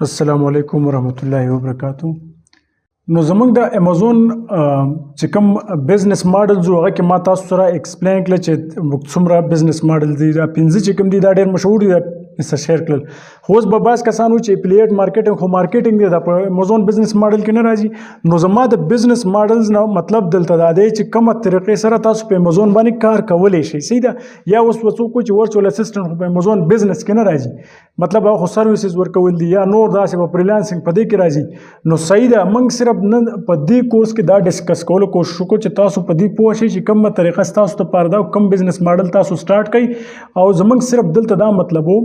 السلام علیکم ورحمت الله وبرکاتو. نو زمونږ د امیزون چې کوم بزنس ماډل زو هغه کې ما تاسو سره ایکسپلین کړل چې څومره بزنس ماډل دي. دا پنځه چې کوم دي دا ډېر مشهور دي، دا شیر کړل. خو اوس به بعض کسانو چې افیلیټ مارکیټینګ خو مارکیټینګ دی دا په امیزون بزنس ماډل کې نه راځي. نو زما د بزنس ماډلز نه مطلب دلته دا دی چې کومه طریقې سره تاسو په امیزون باندې کار کولی شئ. صحیح ده. یا اوس څوک چې ورچوال اسسټنټ په امیزون بزنس کې نه راځي، مطلب هغه خو سرویسز ورکول دي یا نور داسې په فریلانسینګ په دې کې راځي. نو صحیح ده، موږ صرف نن په دې کورس کې دا ډسکس کولو کوشش وکړو چې تاسو په دې پوه شئ چې کومه طریقه ستاسو لپاره ده، کوم بزنس ماډل تاسو سٹارټ کړئ. او زموږ صرف دلته دا مطلب وو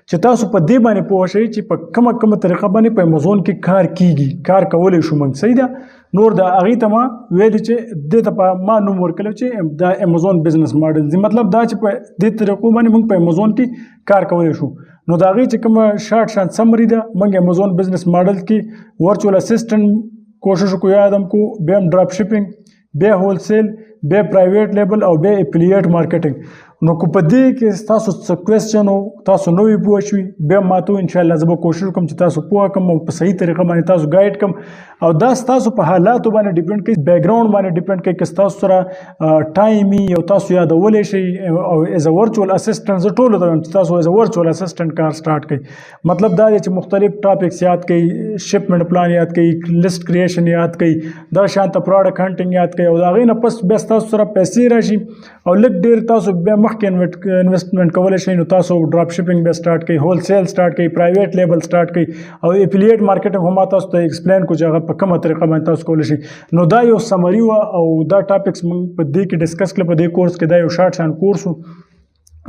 چې تاسو په دې باندې پوه شئ چې په کومه طریقه باندې په امیزون کې کار کیږي، کار کولی شو موږ. صحیح ده. نور د هغې ته ما ویلي چې دې ته په ما نوم ورکړی چې دا امیزون بزنس ماډل دی. مطلب دا چې په دې طریقو باندې موږ په امیزون کې کار کولی شو. نو د هغې چې کومه شارټ شان سمري ده، موږ امیزون بزنس ماډل کې ورچوال اسسټنټ کوشش وکړو، یاد هم کو، بیا هم ډراپ شپینګ، بیا هول سیل، بیا پرایویټ لیبل او بیا افیلیټ مارکیټینګ. نو کو په دې کې تاسو څه کوېسچن او تاسو نوې پوه شوي بیا ماته انشاءالله زه به کوشش وکړم چې تاسو پوه کړم او په صحیح طریقه باندې تاسو ګایډ کړم. او دا ستاسو په حالاتو باندې ډیپینډ کوي، بیک ګراوند باندې ډیپینډ کوي. که ستاسو سره ټایم وي او تاسو یادولی شئ او ایز ا ورچوال اسسټنټ زه ټولو ته وایم چې تاسو ایز ا ورچوال اسسټنټ کار سټارټ کړئ. مطلب دا دی چې مختلف ټاپکس یاد کړئ، شپمنټ پلان یاد کړئ، لیست کریشن یاد کړئ، دا شانته پروډکټ هنټینګ یاد کړئ. او د هغې نه پس بیا ستاسو سره پیسې راشي او لږ ډېر تاسو بیا مخکې انویسټمنټ کولی شئ. نو تاسو ډراپ شپینګ بیا سټارټ کړئ، هول سیل سټارټ کړئ، پرایویټ لیبل سټارټ کړئ او افیلیټ مارکیټینګ هم ما تاسو ته ایکسپلین کړو چې هغه په کومه طریقه باندې تاسو کولی شئ. نو دا یو سمري وه او دا ټاپکس موږ په دې کې ډسکس کړل. په دې کورس کې دا یو شارټ شان کورس و.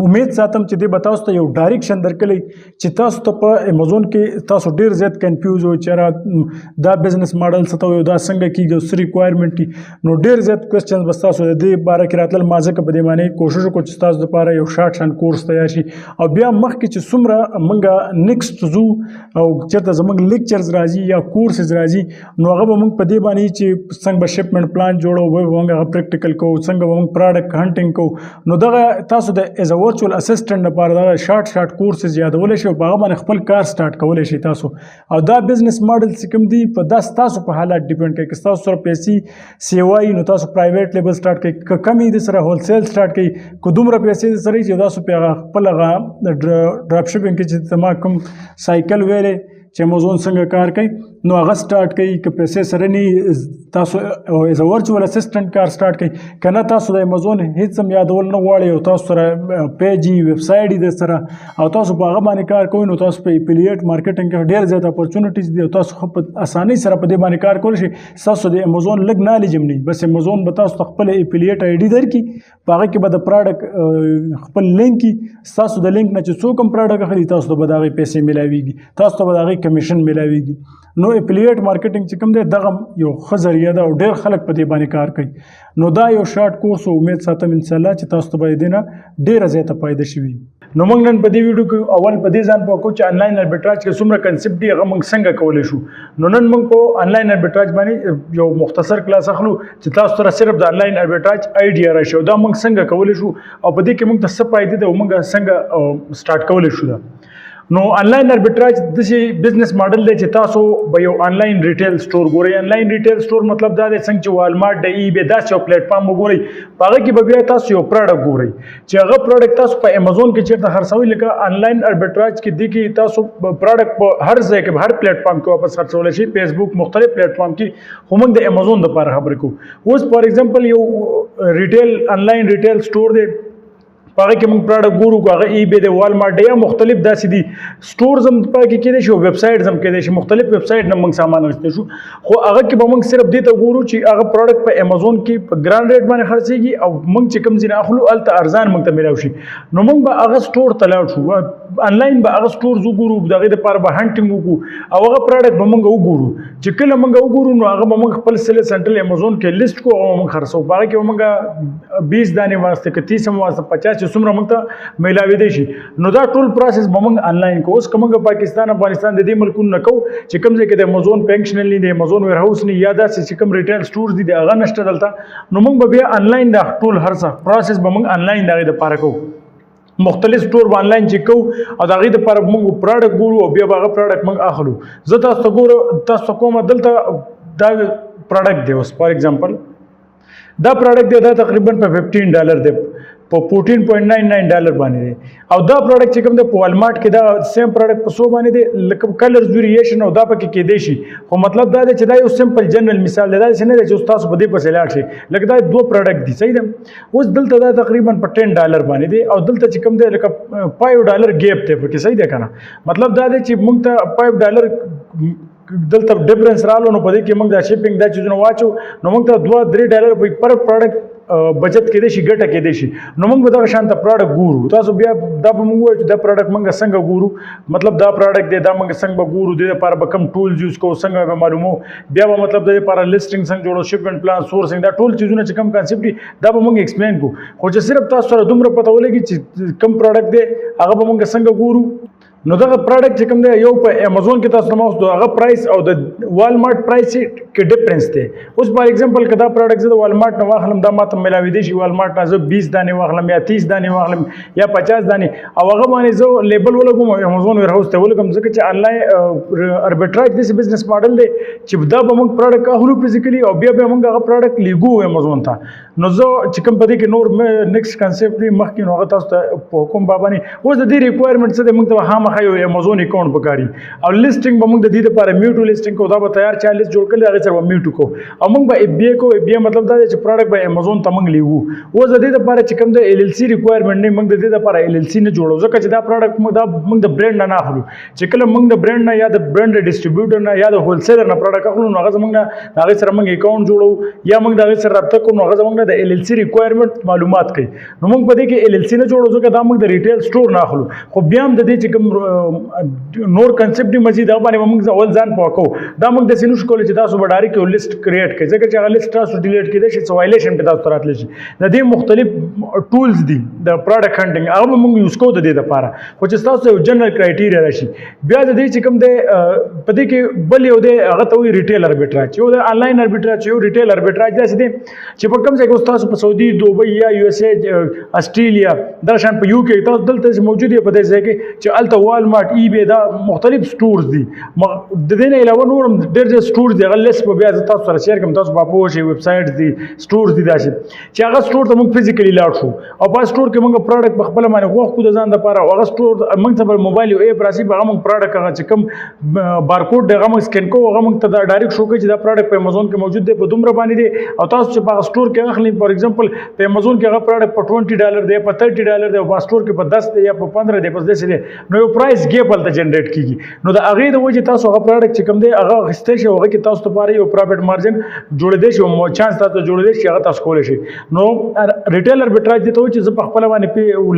امید ساتم چې دې به تاسو ته یو ډایرکشن درکلی چې تاسو ته په امیزون کې تاسو ډېر زیات کنفیوز وئ چې دا بزنس ماډل څه ته وایي، دا څنګه کېږي او څه ریکوایرمنټ دي. نو ډېر زیات کوېسچنز به ستاسو د دې باره کې راتلل. ما ځکه په دې باندې کوشش وکړو چې ستاسو دپاره یو شارټ شان کورس تیار شي. او بیا مخکې چې څومره موږ نیکسټ ځو او چېرته زموږ لیکچرز راځي یا کورسز راځي، نو هغه به موږ په دې باندې چې څنګه به شپمنټ پلان جوړو، به موږ هغه پریکټیکل کوو، څنګه به موږ پروډکټ هنټینګ کوو. نو دغه تاسو د ایز ا ورچوال اسسټنټ لپاره دا شارټ کورسز یادولی شئ او په هغه باندې خپل کار سټارټ کولی شئ تاسو. او دا بزنس ماډل چې کوم دی په دا ستاسو په حالات ډیپینډ کوي. که ستاسو سره پیسې سیوایي نو تاسو پرایویټ لیبل سټارټ کړئ، که کمې د سره هول سیل سټارټ کړئ، که دومره پیسې د سره چې تاسو په هغه خپل هغه ډراپ شپینګ کې چې ما کوم سایکل ویلې چې امیزون څنګه کار کوي نو هغه سټارټ کړئ. که پیسې سره نه تاسو ایز ا ورچوال اسسټنټ کار سټارټ کړئ، که نه تاسو د امیزون هېڅ هم یادول نه غواړئ او تاسو سره پیج وي، ویب سایټ وي د سره او تاسو په هغه باندې کار کوئ، نو تاسو په افیلیټ مارکیټینګ کې ډېر زیات اپورچونیټیز دي او تاسو په اسانۍ سره په دې باندې کار کولی شئ. ستاسو د امیزون لږ نالج هم نه وي، بس امیزون به تاسو ته خپل افیلیټ آی ډي درکړي، په هغه کې به د پروډکټ خپل لینک وي. ستاسو د لینک نه چې څوک هم پروډکټ اخلي تاسو ته به د هغې پیسې میلاویږي، تاسو ته به د هغې کمیشن میلاویږي. نو افیلیټ مارکیټینګ چې کوم دی دغه یو ښه ذریعه ده او ډېر خلک په دې باندې کار کوي. نو دا یو شارټ کورس و. امید ساتم انشاءالله چې تاسو ته به د دې نه ډېره زیاته فایده شوي. نو موږ نن په دې ویډیو کې اول په دې ځان پوه کوو چې آنلاین اربیټراج کې څومره کنسپټ دي، هغه موږ څنګه کولی شو. نو نن موږ په آنلاین اربیټراج باندې یو مختصر کلاس اخلو چې تاسو سره صرف د آنلاین اربیټراج آیډیا راشي او دا موږ څنګه کولی شو او په دې کې موږ ته څه فایدې ده او موږ څنګه سټارټ کولی شو. ده نو آنلاین اربیټراج داسې بزنس ماډل دی چې تاسو به یو آنلاین ریټیل سټور ګورئ. آنلاین ریټیل سټور مطلب دا دی څنګه چې والمارټ د ای بی داسې یو پلیټفارم وګورئ، په هغه کې به بیا تاسو یو پروډکټ ګورئ چې هغه پروډکټ تاسو په امیزون کې چېرته خرڅوئ. لکه آنلاین اربیټراج کې دې کې تاسو پروډکټ په هر ځای کې هر پلیټفارم کې واپس خرڅولی شئ، فیسبوک مختلف پلیټفارم کې. خو موږ د امیزون دپاره خبرې کوو. اوس فار ایگزامپل یو ریټیل آنلاین ریټیل سټور دی، په هغه کې موږ پروډکټ ګورو، که هغه ای بی دی، والمارټ دی یا مختلف داسې دي. سټورز هم په کې کېدای شي او ویب سایټز هم کېدای شي، مختلف ویب سایټ نه موږ سامان اخیستی شو. خو هغه کې به موږ صرف دې ته ګورو چې هغه پروډکټ په امیزون کې په ګران ریټ باندې خرڅېږي او موږ چې کوم ځای نه اخلو هلته ارزان موږ ته میلاو شي. نو موږ به هغه سټور ته لاړ شو، آنلاین به هغه سټورز وګورو، د هغې دپاره به هنټینګ وکړو او هغه پروډکټ به موږ وګورو. چې کله موږ وګورو نو هغه به موږ خپل سیل سنټرل امیزون کې لیست کړو او موږ خرڅوو. په هغه کې به موږ 20 دانې واسطه، که 30 هم واسطه، 50 چې څومره موږ ته میلاویدی شي. نو دا ټول پروسس به موږ آنلاین کوو. اوس که موږ پاکستان افغانستان د دې ملکونو نه کوو چې کوم ځای کې د امیزون فنکشنل نه دی، امیزون ویر هاوس نه، یا داسې چې کوم ریټیل سټورز دي هغه نشته دلته، نو موږ به بیا آنلاین دا ټول هر څه پروسس به موږ آنلاین د هغې دپاره کوو. مختلف سٹور آنلاین چې کو او د هغې دپاره موږ پراډکټ ګورو او بیا به هغه پراډکټ موږ اخلو. زه تاسو ته کومه دلته دا پراډکټ دی. اوس فار ایگزامپل دا پراډکټ دی، دا تقریبا په $15 دی، په $14.99 باندې دی. او دا پراډکټ چې کوم دی په والمارټ کې دا سیم پراډکټ په 100 باندې دی، لکه کلرز ویریشن او دا پکې کېدی شي. خو مطلب دا دی چې دا یو سمپل جنرال مثال دی، دا چې نه دی چې تاسو په دې پسې لاړ شئ. لکه دا دوه پراډکټ دي، صحیح ده. اوس دلته دا تقریبا په $10 باندې دی او دلته چې کوم دی لکه $5 ګیپ دی پکې، صحیح ده که نه. مطلب دا دی چې موږ ته $5 دلته ډیفرنس رالو، نو په دې کې موږ دا شیپینګ دا چیزونه واچو، نو موږ ته $2-3 پر پراډکټ بچت کېدی شي، ګټه کېدی شي. نو موږ به دغه شان ته پراډکټ ګورو. تاسو بیا دا به موږ وایو چې دا پراډکټ موږ څنګه ګورو، مطلب دا پراډکټ دی، دا موږ څنګه به ګورو، دې لپاره به کوم ټولز یوز کوو، څنګه به معلومو، بیا به مطلب د لپاره لیسټینګ څنګه جوړو، شپمنټ پلان، سورسینګ، دا ټول چیزونه چې کوم کانسیپټ دي دا به موږ ایکسپلین کوو. خو چې صرف تاسو سره دومره پته ولګي چې کوم پراډکټ دی هغه به موږ څنګه ګورو. نو دغه پراډکټ چې کوم دی یو په امازون کې تاسو نماوس د هغه پرایس او د والمارټ پرایس کې ډیفرنس دی. اوس فار ایگزامپل که دا پراډکټ زه د والمارټ نه واخلم، دا ماته ملاویدی شي والمارټ نه زه 20 دانې واخلم یا 30 دانې واخلم یا 50 دانې، او هغه باندې زه لیبل ولګوم امازون ویر هاوس ته ولګم، ځکه چې آنلاین اربیټراج داسې بزنس ماډل دی چې دا به موږ پراډکټ اخلو فزیکلی او بیا به موږ هغه پراډکټ لیږو امازون ته. نو زه چې کوم په دې کې نور نیکسټ کانسیپټ دی مخکې، نو هغه تاسو ته په کوم باندې اوس د دې ریکوایرمنټ څه دی، موږ ته خامخا یو امازون اکاؤنٹ پکاري او لیسټینګ به موږ د دې لپاره میوټو لیسټینګ کو، دا به تیار چا لیست جوړ کړي هغه سره به میوټو کو، او موږ به اف بی ای کو. اف بی ای مطلب دا دی چې پراډکټ به امازون ته موږ لیږو. اوس د دې لپاره چې کوم د ال ال سی ریکوایرمنټ نه، موږ د دې لپاره ال ال سی نه جوړو، ځکه چې دا پراډکټ موږ د برانډ نه اخلو. چې کله موږ د برانډ نه یا د برانډ ډیسټریبیوټر نه یا د هول سیلر نه پراډکټ اخلو، نو هغه زموږ نه هغه سره موږ اکاؤنٹ جوړو یا موږ د هغه سره رابطه کوو، نو هغه زموږ نه د ال ال سی ریکوایرمنټ معلومات کوي. نو موږ په دې کې ال ال سی نه جوړو، ځکه دا موږ د ریټیل سٹور نه اخلو. خو بیا هم د دې چې کوم نور کنسپټ دی مزید هغه باندې موږ اول ځان پوه کوو. دا موږ داسې نشو کولی چې تاسو به ډایرکټ یو لیست کریټ کړئ، ځکه چې هغه لیست تاسو ډیلیټ کېدای شي، څه وایلیشن پې تاسو ته راتلی شي. د دې مختلف ټولز دي د پراډکټ هنټینګ، هغه به موږ یوز کوو د دې لپاره. خو چې ستاسو یو جنرال کرایټیریا راشي، بیا د دې چې کوم دی په دې کې بل یو دی هغه ته وایي ریټیل اربیټراج. یو د آنلاین اربیټراج، یو ریټیل اربیټراج داسې دی چې په کوم ځای کې تاسو په سعودي، دوبۍ یا یو اس ای، اسټرالیا، دا شان په یو کې تاسو دلته موجود یې په دې ځای کې چې هلته والمارټ، ای بی، دا مختلف سټورز دي. د دې نه علاوه نور هم ډېر ډېر سټورز دي، هغه لیست به بیا زه تاسو سره شیر کوم، تاسو به پوه شئ. ویب سایټ دي، سټورز دي داسې چې هغه سټور ته موږ فزیکلی لاړ شو او په سټور کې موږ پراډکټ په خپله باندې غوښ کړو د ځان دپاره، او هغه سټور موږ ته به موبایل یو ایپ راشي، هغه موږ پراډکټ هغه چې کوم بارکوډ دی هغه موږ سکین کوو، هغه موږ ته دا ډایرکټ شو کوي چې دا پراډکټ په امازون کې موجود دی، په دومره باندې دی، او تاسو چې په هغه سټور کې اخلئ، فار ایگزامپل په امازون کې هغه پراډکټ په $20 دی، په $30 دی، او په سټور کې په 10 دی یا په 15 دی، په داسې دی، نو یو پرایس ګیپ هلته جنریټ کېږي. نو د هغې د وجې تاسو هغه پراډکټ چې کوم دی هغه اخیستی شي، هغه کې تاسو لپاره یو پرافټ مارجن جوړېدی شي او چانس تاسو جوړېدی شي، هغه تاسو کولی شي. نو ریټیل اربیټراج دې ته وایي چې زه په خپله باندې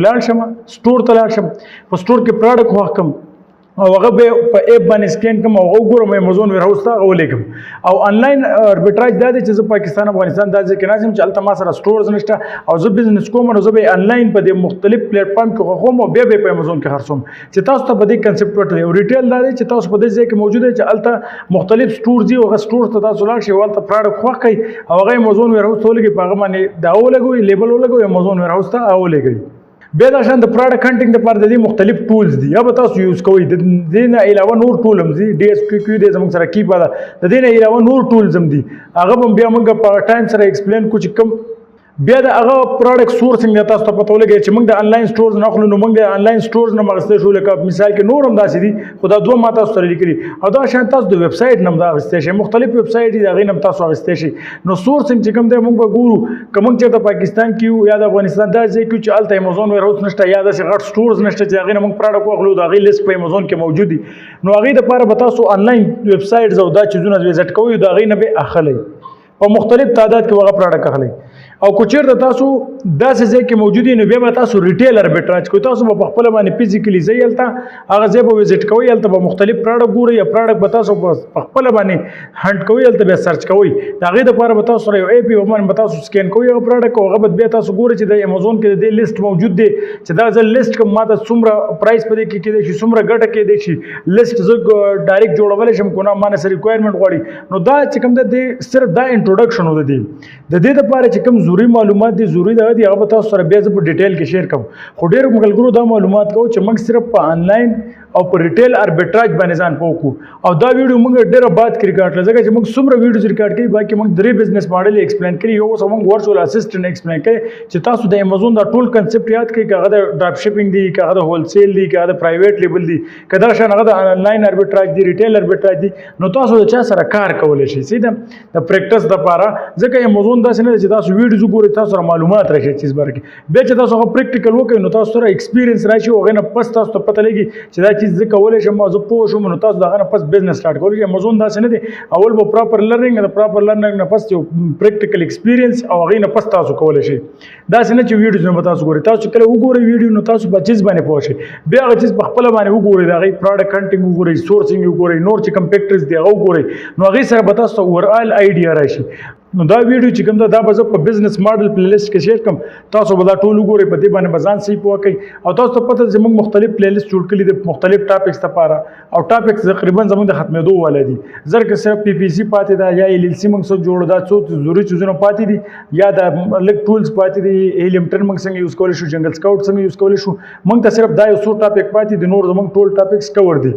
لاړ شم، سټور ته لاړ شم، په سټور کې پراډکټ واخلم او هغه به په ایپ باندې سکین کوم او هغه وګورم امازون ویر هاوس ته هغه ولیږم. او آنلاین اربیټراج دا دی چې زه پاکستان، افغانستان دا ځای کې ناست یم چې هلته ما سره سټورز نشته او زه بزنس کوم، نو زه به آنلاین په دې مختلف پلیټفارم کې خوښوم او بیا به په امازون کې خرڅوم. چې تاسو ته په دې کنسپټ ورته یو ریټیل دا دی چې تاسو په دې ځای کې موجود دی چې هلته مختلف سټورز دي، هغه سټور ته تاسو لاړ شئ او هلته پراډکټ خوښ کړئ او هغه امازون ویر هاوس ته ولګوئ، په هغه باندې دا ولګوئ، لیبل ولګوئ، امازون ویر هاوس ته هغه ولګوئ. بیا دا شان د پراډکټ هنټینګ لپاره د دې مختلف ټولز دي، یا به تاسو یوز کوئ. د دې نه علاوه نور ټول هم دي، ډي ایس کیو دی زموږ سره کیپا ده، د دې نه علاوه نور ټولز هم دي، هغه به بیا موږ په ټایم سره ایکسپلین کوو چې کوم بیا د هغه پراډکټ سورسینګ نه تاسو ته پته ولګي چې موږ د آنلاین سټورز نه اخلو، نو موږ د آنلاین سټورز نه اخیستی شو. لکه مثال کې نور هم داسې دي، خو دا دوه ما تاسو سره لیکلي، او دا شان تاسو د ویب سایټ نه هم دا اخیستی شئ، مختلف ویب سایټ دي د هغې نه هم تاسو اخیستی شئ. نو سورسینګ چې کوم دی موږ به ګورو، که موږ چېرته پاکستان کې یو یا د افغانستان دا ځای کې یو چې هلته امازون ویر هاوس نشته یا داسې غټ سټورز نشته چې هغې نه موږ پراډکټ واخلو، د هغې لیست په امازون کې موجود دي، نو هغې دپاره به تاسو آنلاین ویب سایټز او دا چیزونه ویزټ کوئ، د هغې نه به اخلئ، په مختلف تعداد کې هغه پراډکټ اخلئ. او که چېرته تاسو داسې ځای کې موجود یې، نو بیا به تاسو ریټیل اربیټراج کوئ، تاسو به په خپله باندې فزیکلي ځئ هلته، هغه ځای به ویزټ کوئ، هلته به مختلف پراډکټ ګورئ، یا پراډکټ به تاسو په خپله باندې هنټ کوئ، هلته بیا سرچ کوئ، د هغې دپاره به تاسو سره یو ایپ وي، باندې به تاسو سکین کوئ هغه پراډکټ، او هغه به بیا تاسو ګورئ چې د امازون کې د دې لیست موجود دی، چې دا زه لیست کوم، ما ته څومره پرایس په دې کې کېدی شي، څومره ګټه کېدی شي، لیست زه ډایرکټ جوړولی شم که نه ما نه څه ریکوایرمنټ غواړي. نو دا چې کوم دی صرف دا انټروډکشن و د دې دپاره چې کوم ضروري معلومات دي ضروري دغه دي هغه به تاسو سره بیا زه په ډیټیل کې شیر کوم خو ډېرو ملګرو دا معلومات کوو چې موږ صرف په آنلاین او په ریټیل اربیټراج باندې ځان پوکو او دا ویډیو موږ ډېره بات کې ریکارډ کړل ځکه چې موږ څومره ویډیوز ریکارډ کړي باقي موږ درې بزنس ماډل ایکسپلین کړي یو اوس موږ ورچوال اسسټنټ ایکسپلین کړي چې تاسو د امازون دا ټول کنسپټ یاد کړئ که هغه د ډراپ شپینګ دی که هغه د هول سیل دی که هغه د پرایویټ لیبل دی که دا شان هغه د آنلاین اربیټراج دی ریټیل اربیټراج دی نو تاسو د چا سره کار کولی شئ سیده د پریکټس دپاره ځکه امازون داسې نه دی چې تاسو ویډیوز وګورئ تاسو سره معلومات راشي چیز باره کې بیا چې تاسو هغه پریکټیکل وکړئ نو تاسو سره ایکسپیرینس راشي هغې نه پس تاسو ته پته لګي چې دا چیز زه کولی شم او زه پوه شوم نو تاسو د هغه نه پس بزنس سټارټ کولی شئ امازون داسې نه دی اول به پراپر لرنینګ د پراپر لرنینګ نه پس یو پریکټیکل ایکسپیرینس او هغې نه پس تاسو کولی شئ داسې نه چې ویډیوز نه به تاسو ګورئ تاسو کله وګورئ ویډیو نو تاسو په چیز باندې پوه شئ بیا هغه چیز په خپله باندې وګورئ د هغې پراډکټ هنټینګ وګورئ سورسینګ وګورئ نور چې کوم فیکټرز دي هغه وګورئ نو هغې سره به تاسو ته اوورآل آیډیا راشي نو دا ویډیو چې کوم دا به زه په بزنس ماډل پلی لیست کې شیر کوم تاسو به دا ټول وګورئ په دې باندې به ځان صحیح پوه کوئ او تاسو ته پته ده چې موږ مختلف پلی لیست جوړ کړي دي مختلف ټاپکس دپاره او ټاپکس تقریبا زموږ د ختمېدو والا دي زر که صرف پی پی سی پاتې ده یا ایل ایل سی موږ څه جوړو دا څو ضروري چیزونه پاتې دي یا د لږ ټولز پاتې دي هیلیم ټن موږ څنګه یوز کولی شو جنګل سکاوټ څنګه یوز کولی شو موږ ته صرف دا یو څو ټاپک پاتې دي نور زموږ ټول ټاپکس کور دي